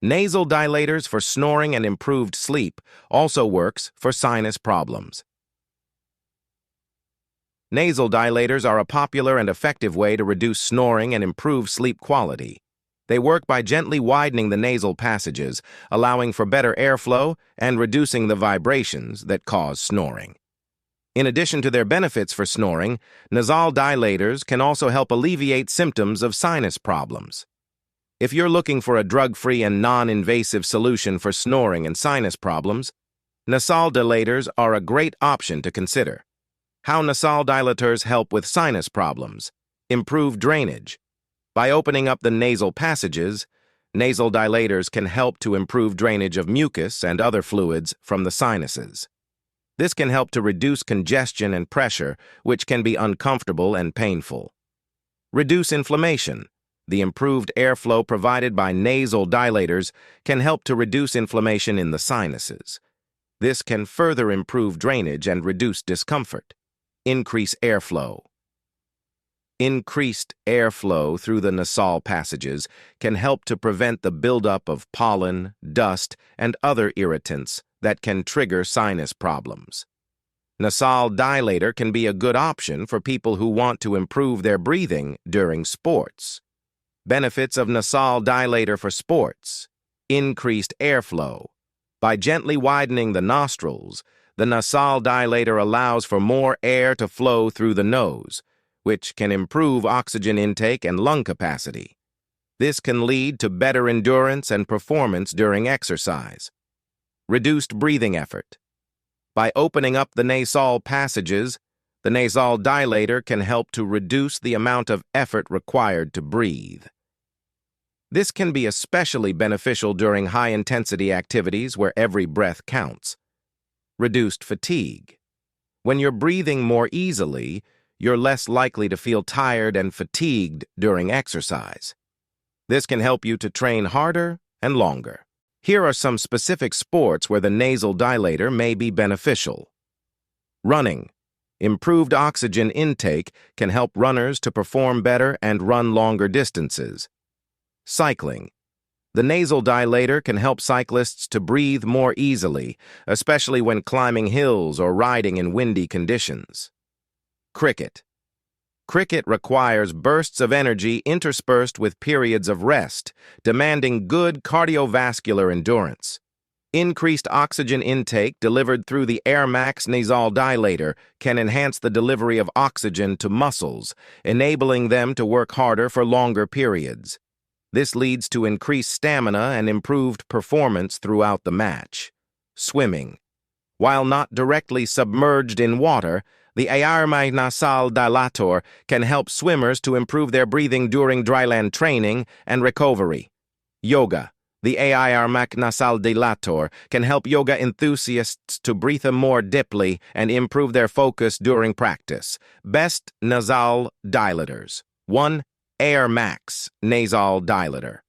Nasal dilators for snoring and improved sleep also works for sinus problems. Nasal dilators are a popular and effective way to reduce snoring and improve sleep quality. They work by gently widening the nasal passages, allowing for better airflow and reducing the vibrations that cause snoring. In addition to their benefits for snoring, nasal dilators can also help alleviate symptoms of sinus problems. If you're looking for a drug-free and non-invasive solution for snoring and sinus problems, nasal dilators are a great option to consider. How nasal dilators help with sinus problems. Improve drainage. By opening up the nasal passages, nasal dilators can help to improve drainage of mucus and other fluids from the sinuses. This can help to reduce congestion and pressure, which can be uncomfortable and painful. Reduce inflammation. The improved airflow provided by nasal dilators can help to reduce inflammation in the sinuses. This can further improve drainage and reduce discomfort. Increase airflow. Increased airflow through the nasal passages can help to prevent the buildup of pollen, dust, and other irritants that can trigger sinus problems. Nasal dilator can be a good option for people who want to improve their breathing during sports. Benefits of nasal dilator for sports. Increased airflow. By gently widening the nostrils, the nasal dilator allows for more air to flow through the nose, which can improve oxygen intake and lung capacity. This can lead to better endurance and performance during exercise. Reduced breathing effort. By opening up the nasal passages, the nasal dilator can help to reduce the amount of effort required to breathe. This can be especially beneficial during high-intensity activities where every breath counts. Reduced fatigue. When you're breathing more easily, you're less likely to feel tired and fatigued during exercise. This can help you to train harder and longer. Here are some specific sports where the nasal dilator may be beneficial. Running. Improved oxygen intake can help runners to perform better and run longer distances. Cycling. The nasal dilator can help cyclists to breathe more easily, especially when climbing hills or riding in windy conditions. Cricket. Cricket requires bursts of energy interspersed with periods of rest, demanding good cardiovascular endurance. Increased oxygen intake delivered through the AirMax nasal dilator can enhance the delivery of oxygen to muscles, enabling them to work harder for longer periods. This leads to increased stamina and improved performance throughout the match. Swimming. While not directly submerged in water, the airway Nasal Dilator can help swimmers to improve their breathing during dryland training and recovery. Yoga. The airway Nasal Dilator can help yoga enthusiasts to breathe more deeply and improve their focus during practice. Best nasal dilators. 1. AirMax Nasal Dilator.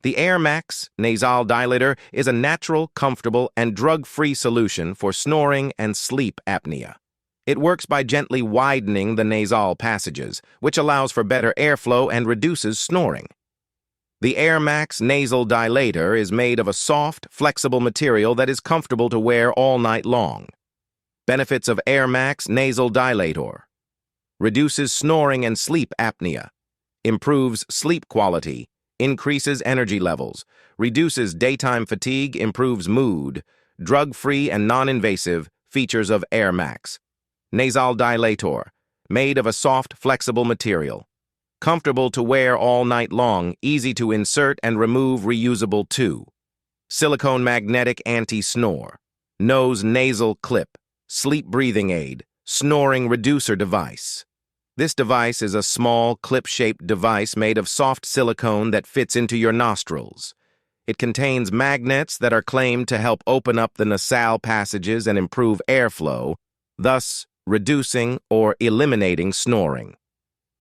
The AirMax Nasal Dilator is a natural, comfortable, and drug-free solution for snoring and sleep apnea. It works by gently widening the nasal passages, which allows for better airflow and reduces snoring. The AirMax Nasal Dilator is made of a soft, flexible material that is comfortable to wear all night long. Benefits of AirMax Nasal Dilator. Reduces snoring and sleep apnea. Improves sleep quality. Increases energy levels. Reduces daytime fatigue. Improves mood. Drug-free and non-invasive. Features of AirMax Nasal Dilator. Made of a soft, flexible material. Comfortable to wear all night long, easy to insert and remove, reusable too. Silicone magnetic anti-snore. Nose nasal clip. Sleep breathing aid. Snoring reducer device. This device is a small, clip-shaped device made of soft silicone that fits into your nostrils. It contains magnets that are claimed to help open up the nasal passages and improve airflow, thus reducing or eliminating snoring.